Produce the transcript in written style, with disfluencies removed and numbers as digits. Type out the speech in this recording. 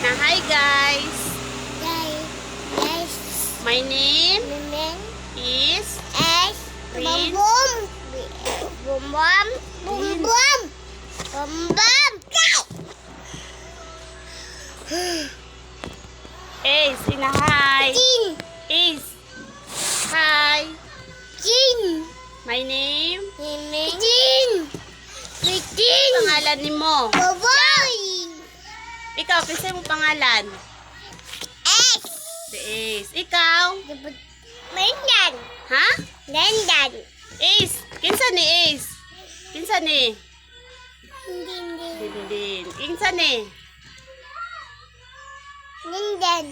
na. Hi guys. Yes. My name Mimim. is Es. Prince. Bum bum. Bum bum. Bum bum. Ace. Ina hi. Jin. Ace. Hi. Jin. My name. Mimim. Jin. Jin. Pangalan ni mo. Boboy. Ikaw, pinsan mo pangalan. Es. Si Ace. Ikaw. Mendan. Ha? Mendan. Ace. Kinsa ni Ace? Kinsa ni? Din. Din. Kinsa ni? Mendan.